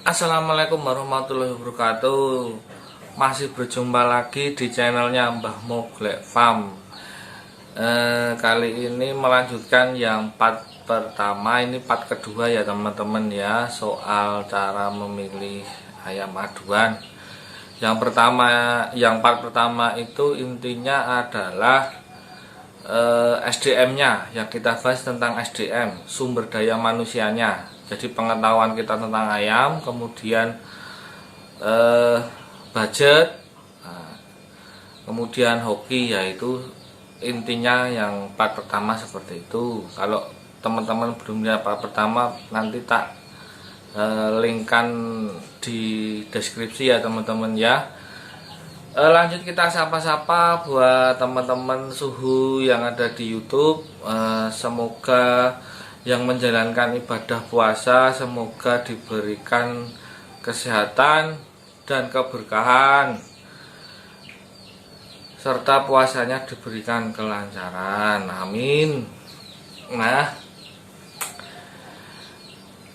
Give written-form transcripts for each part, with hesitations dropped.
Assalamualaikum warahmatullahi wabarakatuh. Masih berjumpa lagi di channelnya Mbah Moglek Farm. Kali ini melanjutkan yang part pertama, ini part kedua ya teman-teman ya, soal cara memilih ayam aduan. Yang part pertama itu intinya adalah SDM-nya, yang kita bahas tentang SDM, sumber daya manusianya. Jadi pengetahuan kita tentang ayam, kemudian budget, kemudian hoki, yaitu intinya yang part pertama seperti itu. Kalau teman-teman belum lihat part pertama, nanti tak linkkan di deskripsi ya teman-teman ya. Lanjut kita sapa-sapa buat teman-teman suhu yang ada di YouTube. Semoga yang menjalankan ibadah puasa semoga diberikan kesehatan dan keberkahan, serta puasanya diberikan kelancaran, amin. Nah,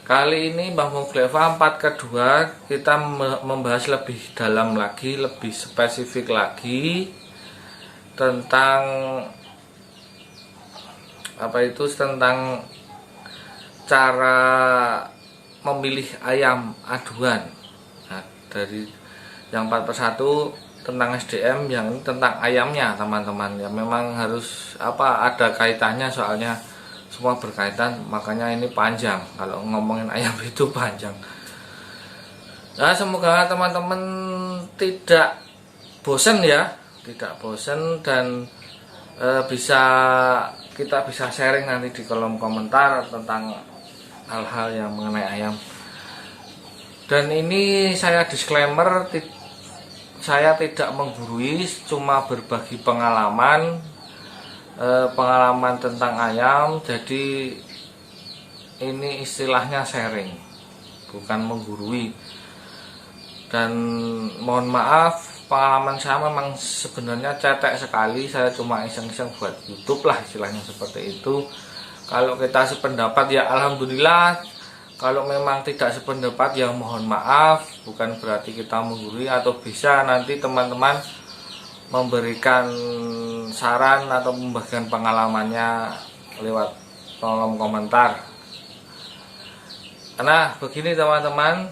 kali ini Mbah Moglek Farm part kedua, kita membahas lebih dalam lagi, lebih spesifik lagi tentang tentang cara memilih ayam aduan. Nah, dari yang 4/1 tentang SDM, yang ini tentang ayamnya teman-teman ya. Memang harus ada kaitannya, soalnya semua berkaitan, makanya ini panjang. Kalau ngomongin ayam itu panjang. Nah, semoga teman-teman tidak bosan ya, dan kita bisa sharing nanti di kolom komentar tentang hal-hal yang mengenai ayam. Dan ini saya disclaimer, saya tidak menggurui, cuma berbagi pengalaman tentang ayam. Jadi ini istilahnya sharing, bukan menggurui. Dan mohon maaf, pengalaman saya memang sebenarnya cetek sekali. Saya cuma iseng-iseng buat YouTube lah, istilahnya seperti itu. Kalau kita sependapat ya alhamdulillah, kalau memang tidak sependapat ya mohon maaf. Bukan berarti kita menggurui, atau bisa nanti teman-teman memberikan saran atau membagikan pengalamannya lewat kolom komentar. Nah, begini teman-teman,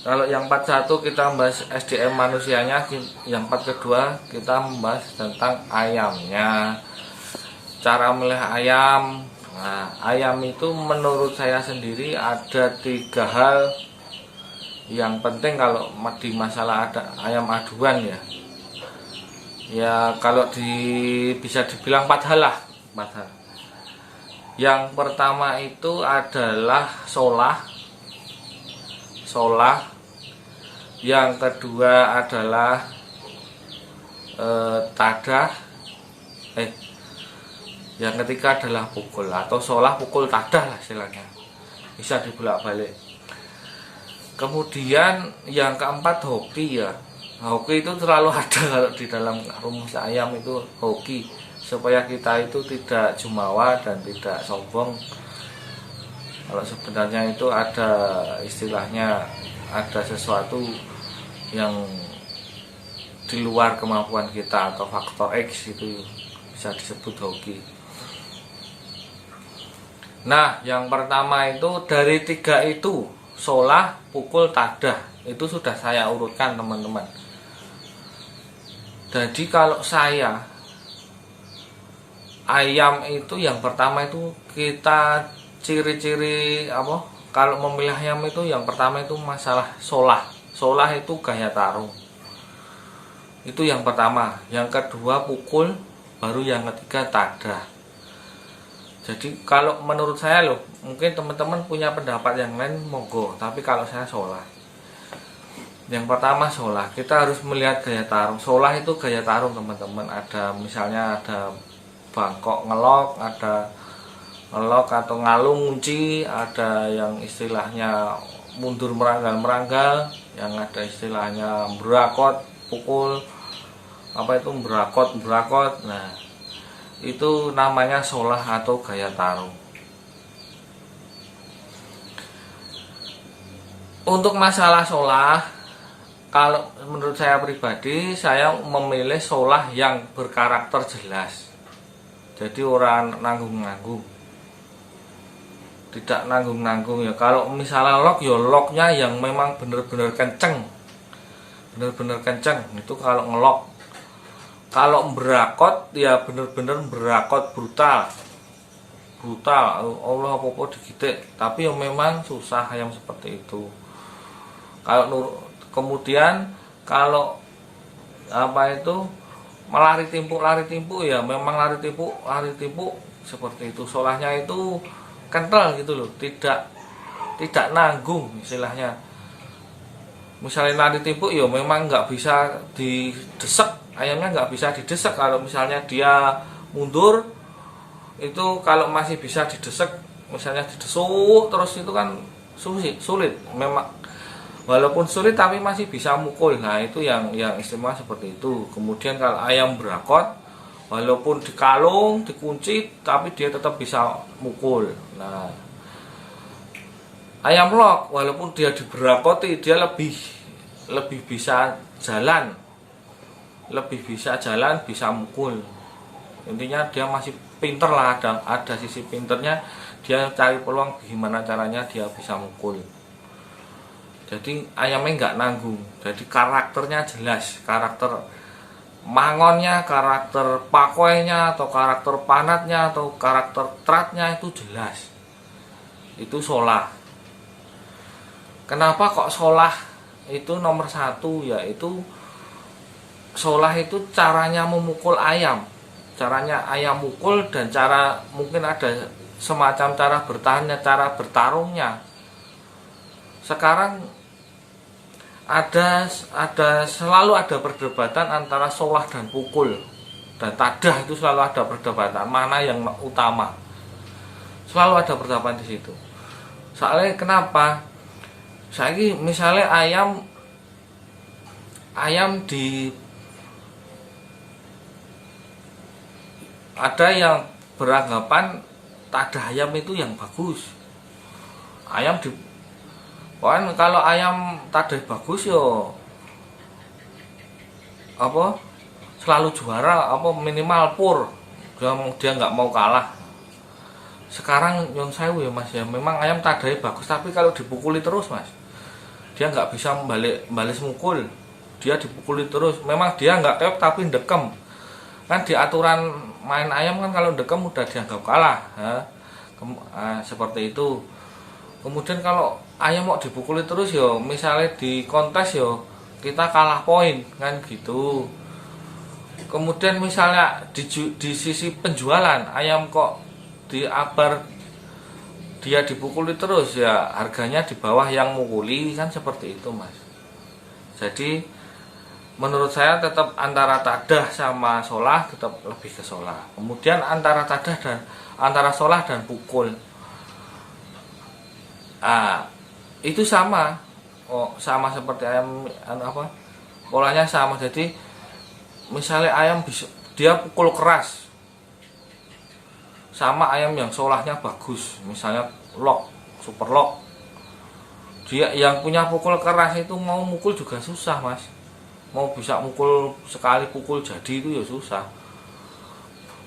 kalau yang part 1 kita membahas SDM manusianya, yang part kedua kita membahas tentang ayamnya, cara memilih ayam. Nah, ayam itu menurut saya sendiri ada 3 hal yang penting kalau di masalah ada ayam aduan ya. Ya kalau bisa dibilang 4 hal lah, 4 hal. Yang pertama itu adalah solah. Yang kedua adalah tadah. Yang ketiga adalah pukul, atau solah pukul tadah lah istilahnya, bisa dibolak-balik. Kemudian yang keempat hoki ya. Hoki itu terlalu ada kalau di dalam rumus ayam itu, hoki, supaya kita itu tidak jumawa dan tidak sombong. Kalau sebenarnya itu ada istilahnya, ada sesuatu yang di luar kemampuan kita atau faktor X, itu bisa disebut hoki. Nah, yang pertama itu dari 3 itu, solah, pukul, tadah, itu sudah saya urutkan teman-teman. Jadi kalau saya ayam itu yang pertama itu, kita ciri-ciri kalau memilih ayam itu yang pertama itu masalah solah. Solah itu gaya tarung, itu yang pertama. Yang kedua pukul, baru yang ketiga tadah. Jadi kalau menurut saya mungkin teman-teman punya pendapat yang lain monggo, tapi kalau saya solah. Yang pertama solah, kita harus melihat gaya tarung. Solah itu gaya tarung teman-teman. Ada misalnya ada bangkok ngelok, ada ngelok atau ngalung ngunci, ada yang istilahnya mundur meranggal, yang ada istilahnya berakot pukul, berakot. Nah, itu namanya solah atau gaya tarung. Untuk masalah solah, kalau menurut saya pribadi, saya memilih solah yang berkarakter jelas. Jadi orang nanggung-nanggung, tidak nanggung-nanggung ya. Kalau misalnya lock, ya locknya yang memang bener-bener kenceng, bener-bener kenceng. Itu kalau ngelok. Kalau berakot, ya bener-bener berakot brutal, brutal. Allah apa-apa digitik. Tapi yang memang susah yang seperti itu. Kemudian kalau apa itu melari timpuk ya memang lari timpuk seperti itu. Solahnya itu kental gitu loh, tidak nanggung istilahnya. Misalnya lari timpuk ya memang nggak bisa didesek, ayamnya nggak bisa didesek. Kalau misalnya dia mundur itu, kalau masih bisa didesek, misalnya didesuk terus, itu kan sulit memang. Walaupun sulit tapi masih bisa mukul. Nah itu yang istimewa seperti itu. Kemudian kalau ayam berakot, walaupun dikalung, dikunci, tapi dia tetap bisa mukul. Nah ayam lock, walaupun dia diberakoti, dia lebih bisa jalan, bisa mukul. Intinya dia masih pinter lah, ada sisi pinternya. Dia cari peluang gimana caranya dia bisa mukul. Jadi ayamnya nggak nanggung. Jadi karakternya jelas, karakter mangonnya, karakter pakoynya, atau karakter panatnya, atau karakter tratnya itu jelas. Itu solah. Kenapa kok solah itu nomor satu? Yaitu solah itu caranya memukul ayam, caranya ayam mukul, dan cara mungkin ada semacam cara bertahannya, cara bertarungnya. Sekarang selalu ada perdebatan antara solah dan pukul dan tadah. Itu selalu ada perdebatan mana yang utama, selalu ada perdebatan di situ. Soalnya kenapa? Saya misalnya ayam di ada yang beranggapan tadah ayam itu yang bagus. Ayam di kan kalau ayam tadah bagus yo apa selalu juara, apa minimal pur, dia nggak mau kalah. Sekarang yang saya ya mas ya, memang ayam tadahnya bagus, tapi kalau dipukuli terus mas, dia nggak bisa balas mukul, dia dipukuli terus. Memang dia nggak keok tapi dekem. Kan di aturan main ayam kan kalau dekem udah dianggap kalah. Seperti itu. Kemudian kalau ayam mau dipukuli terus yo, misalnya di kontes yo kita kalah poin kan gitu. Kemudian misalnya di sisi penjualan ayam kok diabar dia dipukuli terus, ya harganya di bawah yang mukuli kan seperti itu mas. Jadi menurut saya tetap antara tadah sama solah, tetap lebih ke solah. Kemudian antara solah dan pukul, itu sama, sama seperti ayam polanya sama. Jadi misalnya ayam dia pukul keras, sama ayam yang solahnya bagus, misalnya lock, super lock, dia yang punya pukul keras itu mau mukul juga susah mas. Mau bisa mukul sekali pukul jadi itu ya susah.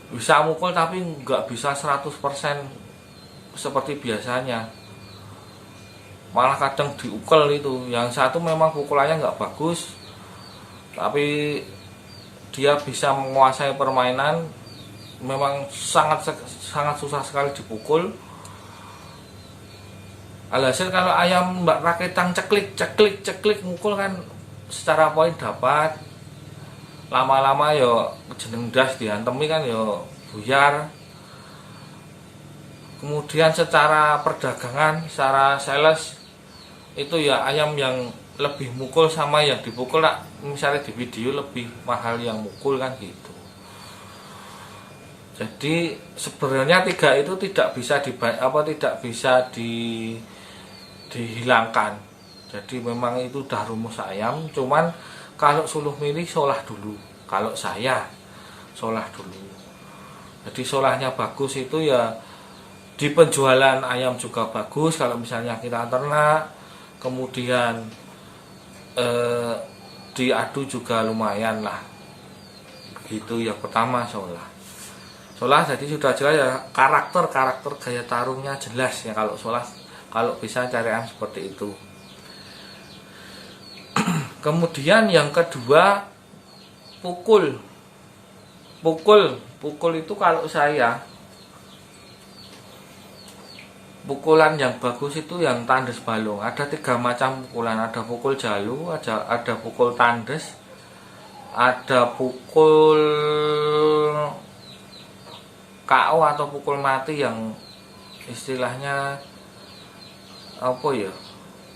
Bisa mukul tapi nggak bisa 100% seperti biasanya, malah kadang diukel itu. Yang satu memang pukulannya nggak bagus, tapi dia bisa menguasai permainan. Memang sangat susah sekali dipukul. Alhasil kalau ayam mbak raketang ceklik mukul kan secara poin dapat, lama-lama yo jeneng das diantemi kan yo buyar. Kemudian secara perdagangan, secara sales itu ya ayam yang lebih mukul sama yang dipukul lah, misalnya di video lebih mahal yang mukul kan gitu. Jadi sebenarnya tiga itu tidak bisa dihilangkan. Jadi memang itu udah rumus ayam. Cuman kalau suluh milih solah dulu. Kalau saya solah dulu. Jadi solahnya bagus itu ya di penjualan ayam juga bagus. Kalau misalnya kita ternak, kemudian diadu juga lumayan lah. Itu yang pertama Solah. Solah jadi sudah jelas ya, karakter gaya tarungnya jelas ya kalau Solah, kalau bisa cari ayam seperti itu. Kemudian yang kedua, pukul itu kalau saya, pukulan yang bagus itu yang tandes balung. Ada 3 macam pukulan, ada pukul jalu, ada pukul tandes, ada pukul KO atau pukul mati yang istilahnya apa ya,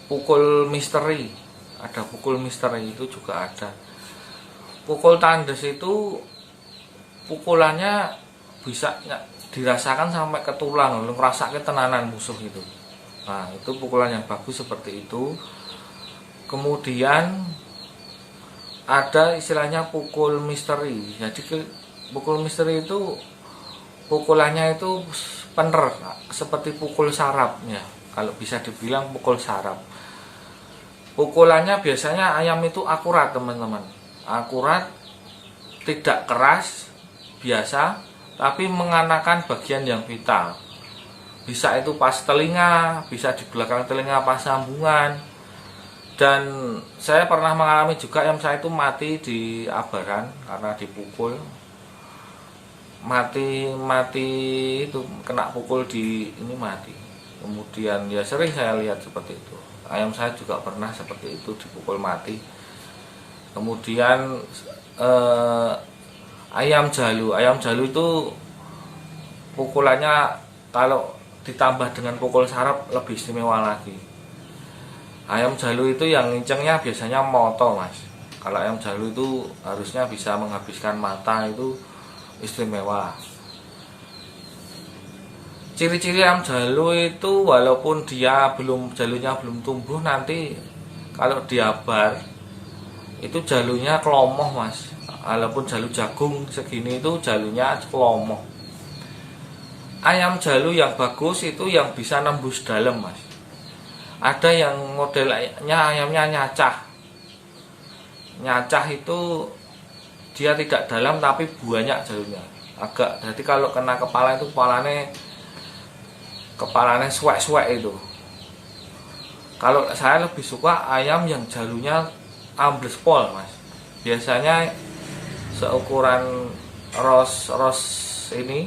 pukul misteri. Ada pukul misteri itu juga ada. Pukul tandes itu pukulannya bisa dirasakan sampai ke tulang, ngerasake tenanan musuh itu. Nah, itu pukulan yang bagus seperti itu. Kemudian ada istilahnya pukul misteri. Jadi pukul misteri itu pukulannya itu pener, seperti pukul sarap ya. Kalau bisa dibilang pukul sarap. Pukulannya biasanya ayam itu akurat teman-teman. Akurat, tidak keras, biasa, tapi mengenakan bagian yang vital. Bisa itu pas telinga, bisa di belakang telinga pas sambungan. Dan saya pernah mengalami juga ayam saya itu mati di abaran karena dipukul. Mati itu kena pukul di ini mati. Kemudian ya sering saya lihat seperti itu. Ayam saya juga pernah seperti itu dipukul mati. Kemudian ayam jalu itu pukulannya kalau ditambah dengan pukul sarap lebih istimewa lagi. Ayam jalu itu yang ngincengnya biasanya moto mas. Kalau ayam jalu itu harusnya bisa menghabiskan mata, itu istimewa. Ciri-ciri ayam jalu itu walaupun dia jalunya belum tumbuh, nanti kalau diabar itu jalunya kelomoh mas. Walaupun jalu jagung segini itu jalunya kelomoh. Ayam jalu yang bagus itu yang bisa nembus dalam mas. Ada yang modelnya ayamnya nyacah. Nyacah itu dia tidak dalam tapi banyak jalunya. Agak, jadi kalau kena kepala itu kepalanya suwek-suwek itu. Kalau saya lebih suka ayam yang jalunya ambles pol mas. Biasanya seukuran ros ini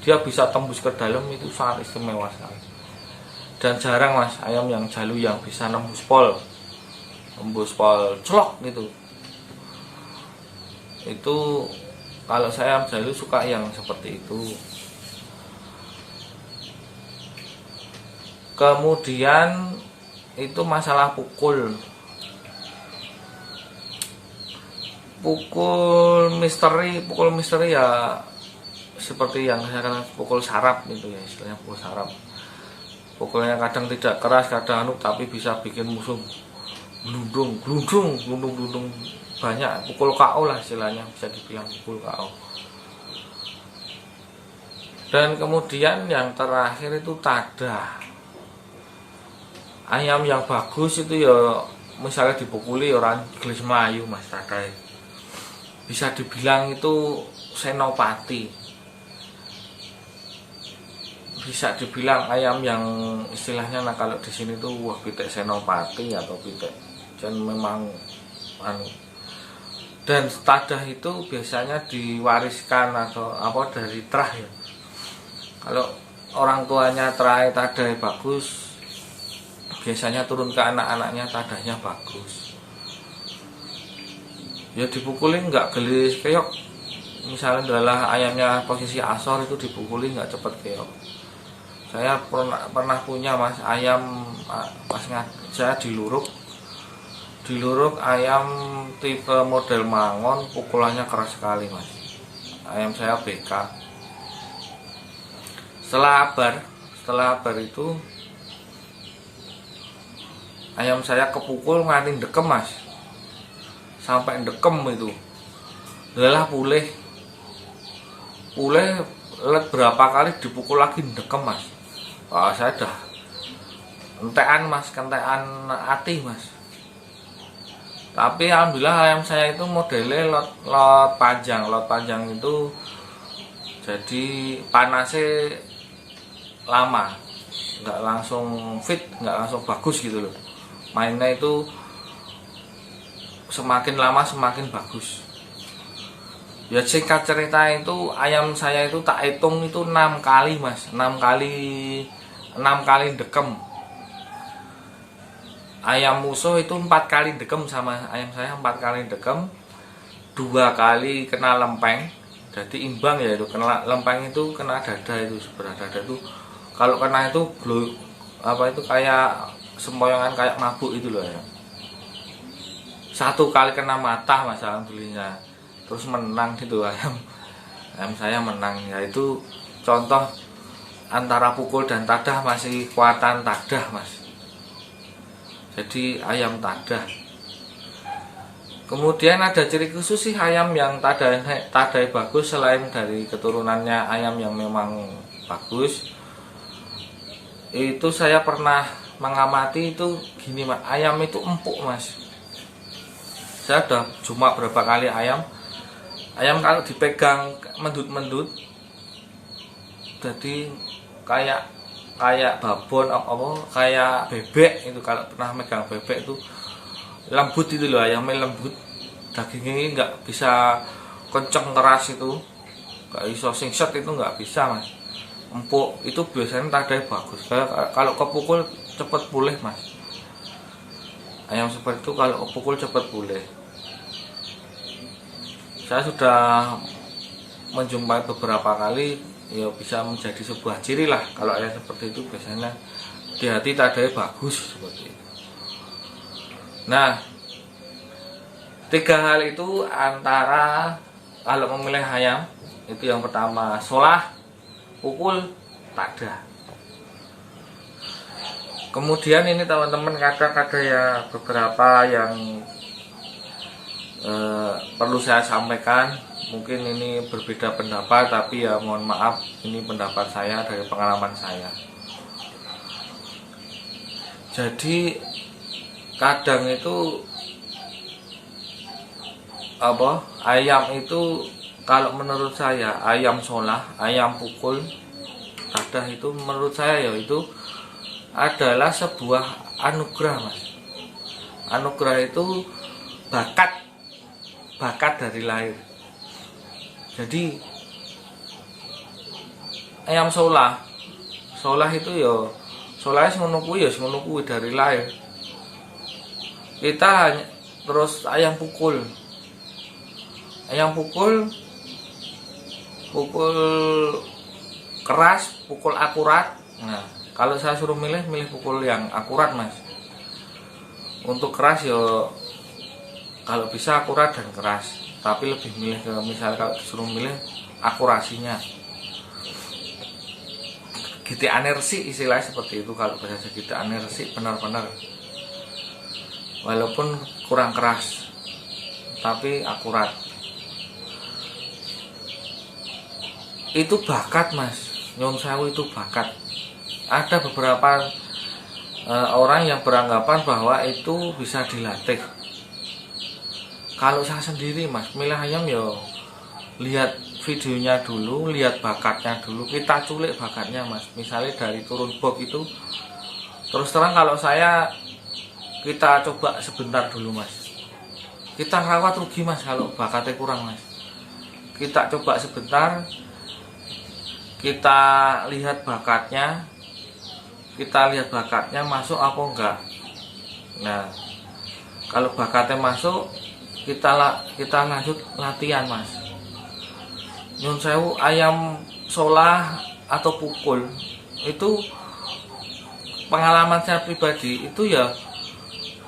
dia bisa tembus ke dalam, itu sangat istimewa sekali. Dan jarang mas ayam yang jalu yang bisa nembus pol celok gitu. Itu kalau saya jalu suka yang seperti itu. Kemudian itu masalah pukul misteri ya seperti yang saya katakan pukul sarap itu ya, istilahnya pukul sarap. Pukulnya kadang tidak keras, kadang tapi bisa bikin musuh glundung banyak. Pukul KO lah istilahnya, bisa dibilang pukul KO. Dan kemudian yang terakhir itu tadah. Ayam yang bagus itu ya misalnya dipukuli orang gelis melayu mas, tadah. Bisa dibilang itu senopati. Bisa dibilang ayam yang istilahnya, nah kalau di sini tuh wah pitek senopati atau pitek, dan memang dan tadah itu biasanya diwariskan atau apa dari terah ya. Kalau orang tuanya terah tadah bagus, biasanya turun ke anak-anaknya tadahnya bagus. Ya dipukulin nggak gelis keok. Misalnya adalah ayamnya posisi asor itu dipukuli nggak cepet keok. Saya pernah punya mas ayam pas saya di Luruk ayam tipe model mangon, pukulannya keras sekali mas. Ayam saya BK. Setelah abar itu ayam saya kepukul nganti dekem mas, sampai dekem itu. Lelah pulih berapa kali dipukul lagi dekem mas. Wah, saya entekan mas, kentekan ati mas. Tapi alhamdulillah ayam saya itu modelnya lot panjang. Lot panjang itu jadi panasnya lama, nggak langsung fit, nggak langsung bagus gitu loh. Mainnya itu semakin lama semakin bagus. Ya singkat cerita itu ayam saya itu tak hitung itu 6 kali mas, 6 kali dekem. Ayam musuh itu 4 kali dekem sama ayam saya, 4 kali dekem, 2 kali kena lempeng. Jadi imbang ya, itu kena lempeng itu kena dada, itu sebelah dada itu kalau kena itu itu kayak sempoyongan kayak mabuk itu loh ya. 1 kali kena mata mas, alhamdulillah. Terus menang gitu ayam saya menang, yaitu contoh antara pukul dan tadah masih kuatan tadah mas. Jadi ayam tadah. Kemudian ada ciri khusus sih ayam yang tadai bagus, selain dari keturunannya ayam yang memang bagus. Itu saya pernah mengamati itu gini mas, ayam itu empuk mas. Saya udah cuma berapa kali ayam kalau dipegang mendut-mendut, jadi kayak babon kayak bebek itu. Kalau pernah megang bebek itu lembut itu loh, ayamnya lembut, dagingnya nggak bisa kenceng keras, itu nggak bisa singset, itu nggak bisa mas. Empuk itu biasanya tadai bagus. Kalau kepukul cepet pulih mas. Ayam seperti itu kalau kepukul cepet pulih. Saya sudah menjumpai beberapa kali, ya bisa menjadi sebuah ciri lah. Kalau ayam seperti itu biasanya di hati tadai bagus seperti itu. Nah, 3 hal itu antara kalau memilih ayam itu yang pertama solah, pukul, tadah. Kemudian ini teman-teman kadang ada ya beberapa yang perlu saya sampaikan. Mungkin ini berbeda pendapat, tapi ya mohon maaf, ini pendapat saya dari pengalaman saya. Jadi kadang itu ayam itu kalau menurut saya ayam solah, ayam pukul, tadah itu menurut saya ya itu adalah sebuah anugerah mas. Anugerah itu bakat dari lahir. Jadi ayam solah itu ya solahnya semono kuwi dari lahir. Kita hanya terus ayam pukul keras, pukul akurat. Nah, kalau saya suruh milih pukul yang akurat mas. Untuk keras ya kalau bisa akurat dan keras, tapi lebih milih ke misalnya kalau disuruh milih akurasinya. GT anersi istilahnya seperti itu, kalau bahasa GT anersi benar-benar walaupun kurang keras tapi akurat. Itu bakat mas, nyun sewu, itu bakat. Ada beberapa orang yang beranggapan bahwa itu bisa dilatih. Kalau saya sendiri mas milih ayam ya lihat videonya dulu, lihat bakatnya dulu, kita culik bakatnya mas. Misalnya dari turun box itu, terus terang kalau kita coba sebentar dulu mas, kita rawat rugi mas kalau bakatnya kurang mas. Kita coba sebentar, kita lihat bakatnya masuk apa enggak. Nah, kalau bakatnya masuk, kita lanjut latihan mas. Nyun sewu, ayam solah atau pukul itu pengalaman saya pribadi itu ya,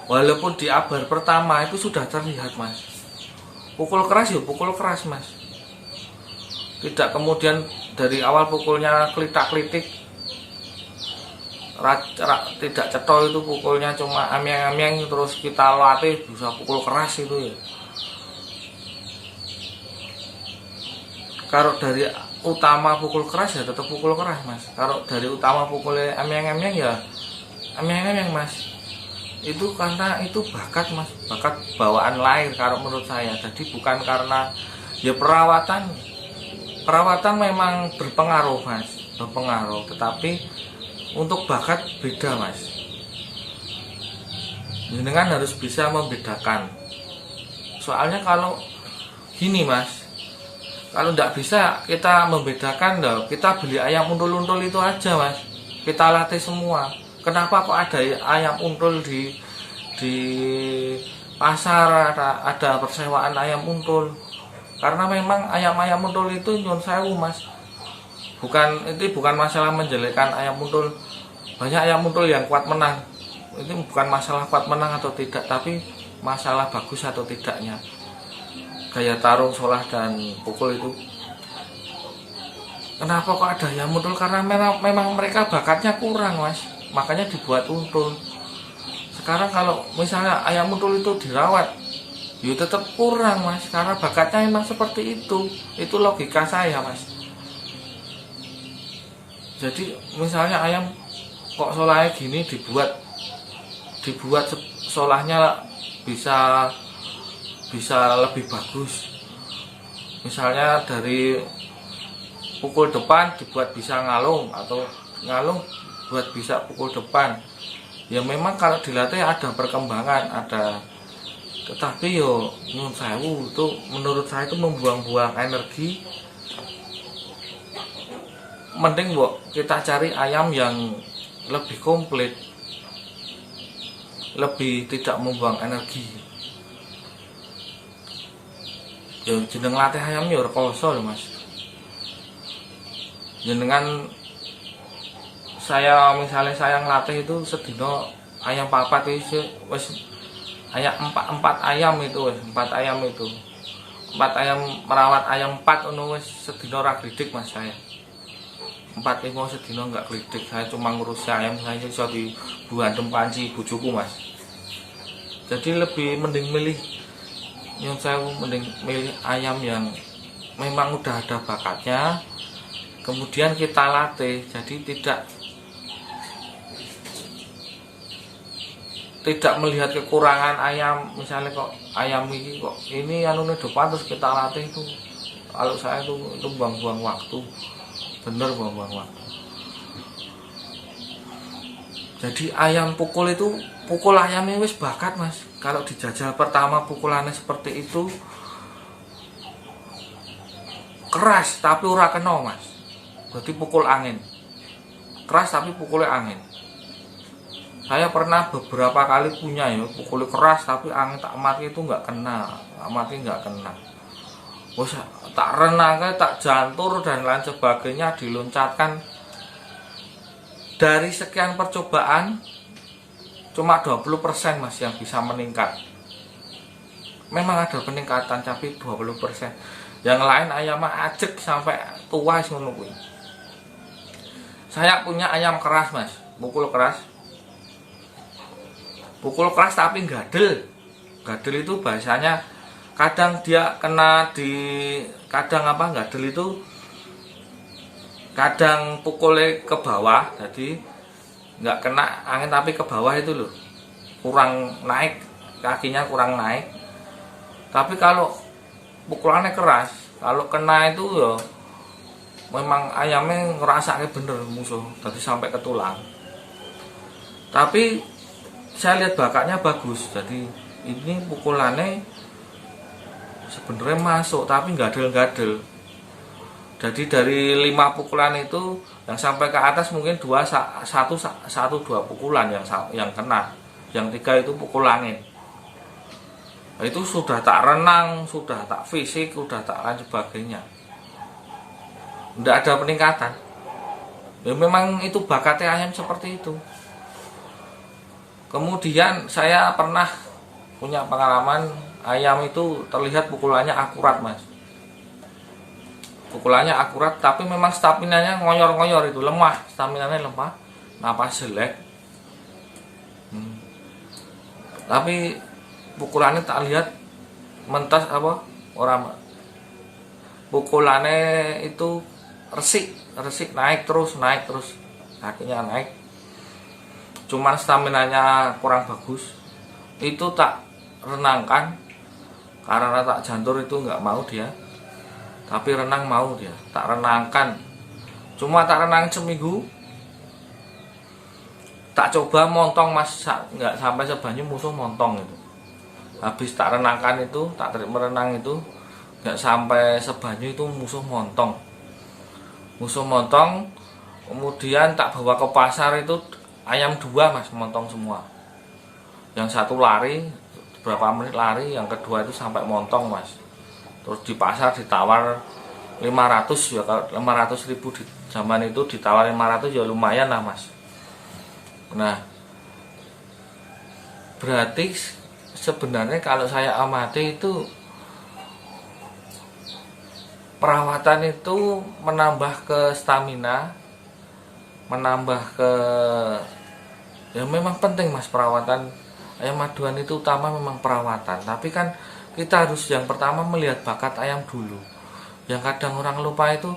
walaupun di abar pertama itu sudah terlihat mas. Pukul keras ya pukul keras mas, tidak kemudian dari awal pukulnya klitak-klitik, tidak cetol, itu pukulnya cuma amyang-amyang, terus kita latih bisa pukul keras itu ya. Kalau dari utama pukul keras ya tetap pukul keras mas. Kalau dari utama pukulnya amyang-amyang ya emeng mas, itu karena itu bakat mas, bakat bawaan lahir kalau menurut saya. Jadi bukan karena ya perawatan memang berpengaruh mas, berpengaruh, tetapi untuk bakat beda mas. Jenengan harus bisa membedakan. Soalnya kalau gini mas, kalau tidak bisa kita membedakan, kita beli ayam untul-untul itu aja mas, kita latih semua. Kenapa kok ada ayam untul di pasar, ada persewaan ayam untul? Karena memang ayam-ayam untul itu nyun sewu mas, bukan masalah menjelekkan ayam untul. Banyak ayam untul yang kuat menang, itu bukan masalah kuat menang atau tidak, tapi masalah bagus atau tidaknya. Gaya tarung, solah, dan pukul itu. Kenapa kok ada ayam untul? Karena memang mereka bakatnya kurang mas, makanya dibuat untul. Sekarang kalau misalnya ayam untul itu dirawat, ya tetap kurang mas, karena bakatnya memang seperti itu logika saya mas. Jadi misalnya ayam kok solahnya gini, dibuat solahnya bisa lebih bagus. Misalnya dari pukul depan dibuat bisa ngalung, atau ngalung buat bisa pukul depan. Ya memang kalau dilatih ada perkembangan, ada. Tetapi yo nyun sewu itu menurut saya itu membuang-buang energi. Mending kita cari ayam yang lebih komplit, lebih tidak membuang energi. Ya jeneng latih ayam ya rekoso lho mas. Jenengan misalnya saya ngelatih itu sedino ayam papat itu wis ayam empat ayam itu wis, 4 ayam itu. 4 ayam merawat ayam 4 ono wis sedino ra glidik mas saya. 4-5 sedino enggak glidik. Saya cuma ngurus ayam, saya iso dibuandem panci bojoku mas. Jadi lebih mending milih ayam yang memang udah ada bakatnya, kemudian kita latih. Jadi tidak melihat kekurangan ayam. Misalnya kok ayam ini anune depan terus kita latih, itu kalau saya itu buang-buang waktu, bener buang-buang waktu. Jadi ayam pukul ayamnya wis bakat mas. Kalau dijajal pertama pukulannya seperti itu keras tapi ora kena mas, berarti pukul angin. Keras tapi pukulnya angin. Saya pernah beberapa kali punya ya, pukulnya keras tapi angin tak mati itu nggak kena, nggak kena. Wes tak renang, tak jantur dan lain sebagainya, diloncatkan. Dari sekian percobaan cuma 20% mas yang bisa meningkat. Memang ada peningkatan tapi 20%. Yang lain ayamnya ajek sampai tua ngono kuwi. Saya punya ayam keras mas, pukul keras tapi gadel itu bahasanya. Kadang dia kena gadel itu kadang pukulnya ke bawah, jadi nggak kena angin tapi ke bawah itu loh, kurang naik, kakinya kurang naik. Tapi kalau pukulannya keras, kalau kena itu ya memang ayamnya ngerasanya bener musuh, jadi sampai ke tulang. Tapi saya lihat bakatnya bagus, jadi ini pukulannya sebenarnya masuk tapi gadel-gadel. Jadi dari 5 pukulan itu yang sampai ke atas mungkin 2 pukulan yang kena, yang 3 itu pukul angin. Nah, itu sudah tak renang, sudah tak fisik, sudah tak lain sebagainya. Tidak ada peningkatan. Ya memang itu bakatnya ayam seperti itu. Kemudian saya pernah punya pengalaman ayam itu terlihat pukulannya akurat mas. Pukulannya akurat tapi memang staminanya ngoyor-ngoyor, itu lemah, staminanya lemah, napas jelek. Tapi pukulannya tak lihat mentas apa orang. Pukulannya itu resik naik terus, kakinya naik. cuman staminanya kurang bagus, itu tak renangkan. Karena tak jantur itu nggak mau dia, tapi renang mau dia. Tak renangkan, cuma tak renang seminggu, tak coba montong mas, nggak sampai sebanyu musuh montong itu. Habis tak renangkan itu, tak merenang itu, nggak sampai sebanyu itu musuh montong. Kemudian tak bawa ke pasar itu ayam 2 mas, montong semua. Yang satu lari berapa menit lari, yang kedua itu sampai montong mas. Terus di pasar ditawar 500 ya, kalau 500.000 di zaman itu ditawar 500 ya lumayan lah mas. Nah, berarti sebenarnya kalau saya amati itu perawatan itu menambah ke stamina, menambah ke, ya memang penting mas perawatan. Ayam maduan itu utama memang perawatan, tapi kan kita harus yang pertama melihat bakat ayam dulu. Yang kadang orang lupa itu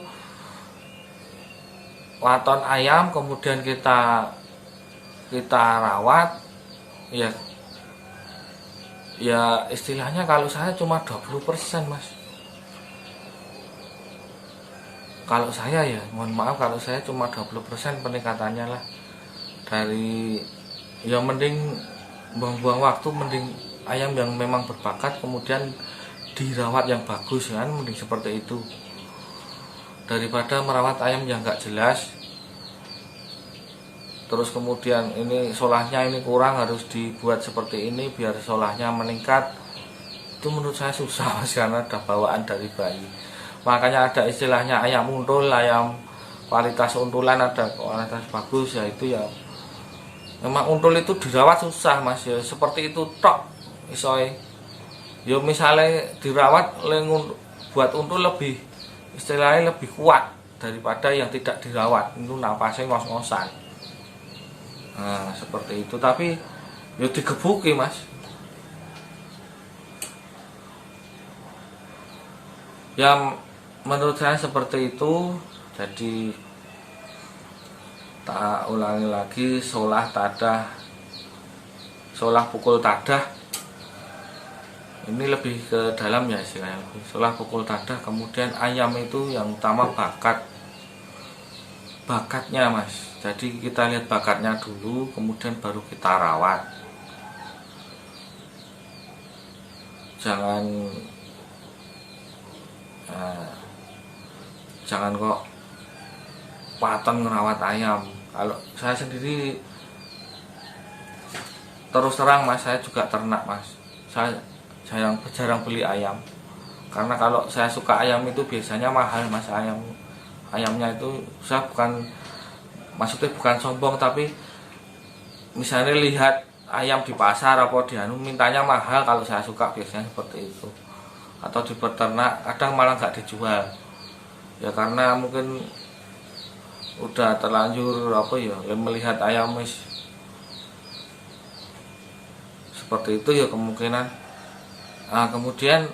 waton ayam, kemudian kita rawat, ya istilahnya kalau saya cuma 20% mas. Kalau saya ya, mohon maaf kalau saya cuma 20% peningkatannya lah. Dari ya mending buang-buang waktu, mending ayam yang memang berbakat kemudian dirawat yang bagus kan, mending seperti itu daripada merawat ayam yang gak jelas. Terus kemudian ini solahnya ini kurang, harus dibuat seperti ini biar solahnya meningkat. Itu menurut saya susah mas, karena ada bawaan dari bayi. Makanya ada istilahnya ayam untul, ayam kualitas untulan, ada kualitas bagus, yaitu ya memang untul itu dirawat susah mas ya, seperti itu tok isoy. Ya misalnya dirawat buat untul lebih istilahnya lebih kuat daripada yang tidak dirawat, itu napasnya ngos-ngosan. Nah seperti itu, tapi ya digebuki mas. Ya menurut saya seperti itu. Jadi tak ulangi lagi, solah pukul tadah ini lebih ke dalam ya istilahnya. Solah pukul tadah, kemudian ayam itu yang utama bakatnya mas. Jadi kita lihat bakatnya dulu, kemudian baru kita rawat. Jangan kok paten ngerawat ayam. Kalau saya sendiri terus terang mas, saya juga ternak mas. Saya jarang beli ayam, karena kalau saya suka ayam itu biasanya mahal mas. Ayamnya itu saya maksudnya bukan sombong, tapi misalnya lihat ayam di pasar apa di mintanya mahal. Kalau saya suka biasanya seperti itu. Atau di peternak kadang malah nggak dijual. Ya karena mungkin udah terlanjur melihat ayam seperti itu ya kemungkinan. Nah, kemudian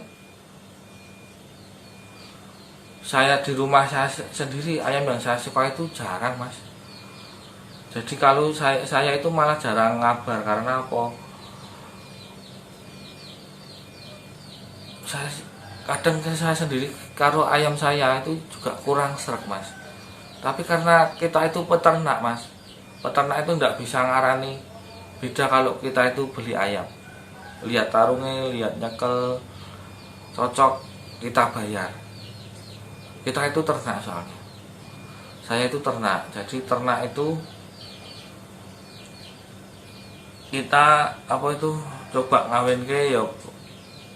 saya di rumah saya sendiri, ayam yang saya suka itu jarang mas. Jadi kalau saya itu malah jarang ngabar. Karena apa? Kadang saya sendiri kalau ayam saya itu juga kurang serak mas. Tapi karena kita itu peternak mas, peternak itu tidak bisa ngarani. Beda kalau kita itu beli ayam, lihat tarungnya, lihat nyekel, cocok, kita bayar. Kita itu ternak soalnya. Saya itu ternak. Jadi ternak itu kita coba ngawin ke ya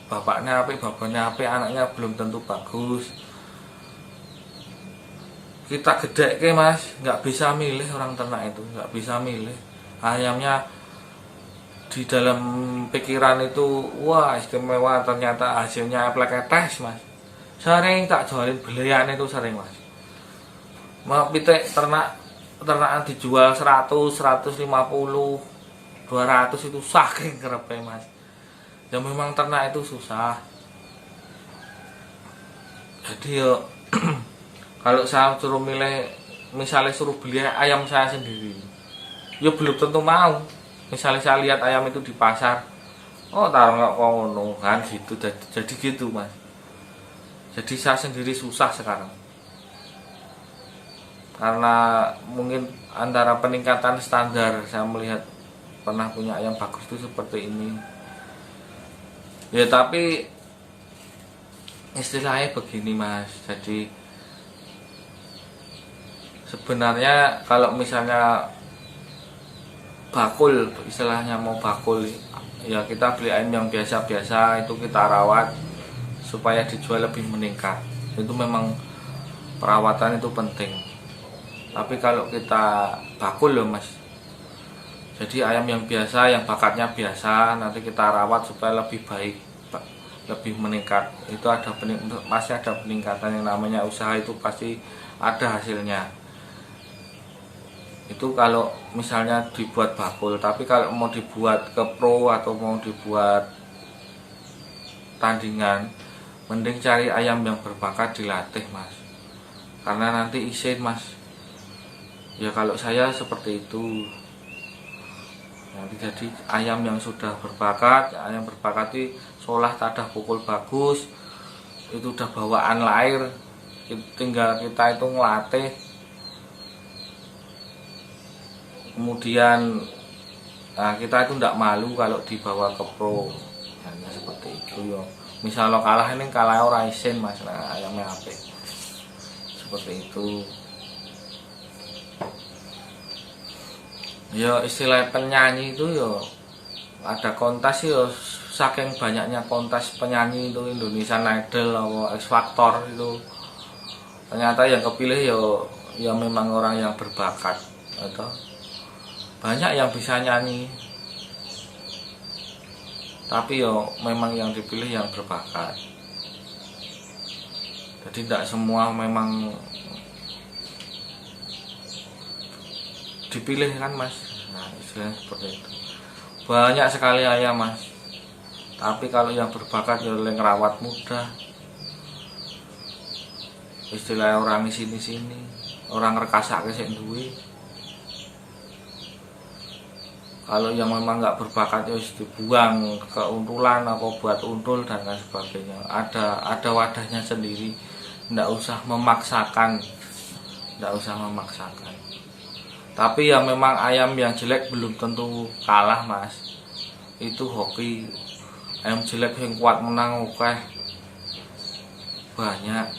bapaknya apa, bapaknya apa, anaknya belum tentu bagus. Kita gede ke mas, nggak bisa milih. Orang ternak itu nggak bisa milih. Ayamnya di dalam pikiran itu wah istimewa, ternyata hasilnya pleketes mas. Sering tak jualin belian itu sering mas. Mau pitik ternakan dijual 100, 150, 200 itu saking kerepe mas. Ya memang ternak itu susah. Jadi yo kalau saya suruh milih, misalnya suruh beli ayam saya sendiri, ya belum tentu mau. Misalnya saya lihat ayam itu di pasar, oh taruh nggak ngono kan gitu, jadi gitu mas. Jadi saya sendiri susah sekarang karena mungkin antara peningkatan standar, saya melihat pernah punya ayam bagus itu seperti ini ya, tapi istilahnya begini mas. Jadi sebenarnya kalau misalnya bakul, istilahnya mau bakul ya, kita beli ayam yang biasa-biasa itu kita rawat supaya dijual lebih meningkat. Itu memang perawatan itu penting. Tapi kalau kita bakul loh mas, jadi ayam yang biasa, yang bakatnya biasa, nanti kita rawat supaya lebih baik, lebih meningkat. Itu pasti ada peningkatan. Yang namanya usaha itu pasti ada hasilnya. Itu kalau misalnya dibuat bakul. Tapi kalau mau dibuat ke pro atau mau dibuat tandingan, mending cari ayam yang berbakat, dilatih mas, karena nanti isin mas. Ya kalau saya seperti itu. Nanti jadi ayam yang sudah berbakat, ayam berbakat itu solah tadah pukul bagus, itu udah bawaan lahir, tinggal kita itu ngelatih. Kemudian nah, kita itu tidak malu kalau dibawa ke pro, hanya seperti itu ya. Misalnya kalah ini kalah ora isin mas, nah ayamnya apik seperti itu. Ya istilah penyanyi itu ya ada kontes ya, saking banyaknya kontes penyanyi itu, Indonesian Idol atau X Factor itu, ternyata yang kepilih ya memang orang yang berbakat atau banyak yang bisa nyanyi, tapi ya memang yang dipilih yang berbakat. Jadi tidak semua memang dipilih kan mas. Nah istilahnya seperti itu. Banyak sekali ayam mas, tapi kalau yang berbakat ya oleh ngerawat mudah. Istilah orang di sini orang rekasak kesek duwe. Kalau yang memang nggak berbakat ya dibuang ke untulan atau buat untul dan lain sebagainya. Ada wadahnya sendiri, nggak usah memaksakan, Tapi ya memang ayam yang jelek belum tentu kalah mas. Itu hoki. Ayam jelek yang kuat menang oke banyak.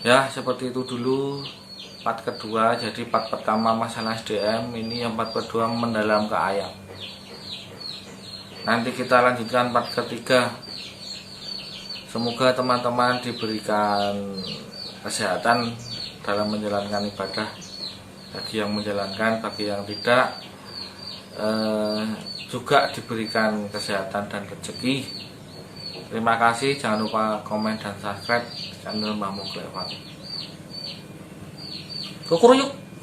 Ya seperti itu dulu part kedua. Jadi part pertama masalah SDM, ini yang part kedua mendalam ke ayam. Nanti kita lanjutkan part ketiga. Semoga teman-teman diberikan kesehatan dalam menjalankan ibadah, bagi yang menjalankan, bagi yang tidak juga diberikan kesehatan dan rezeki. Terima kasih, jangan lupa komen dan subscribe channel Mbah Muklewang. Kukur yuk.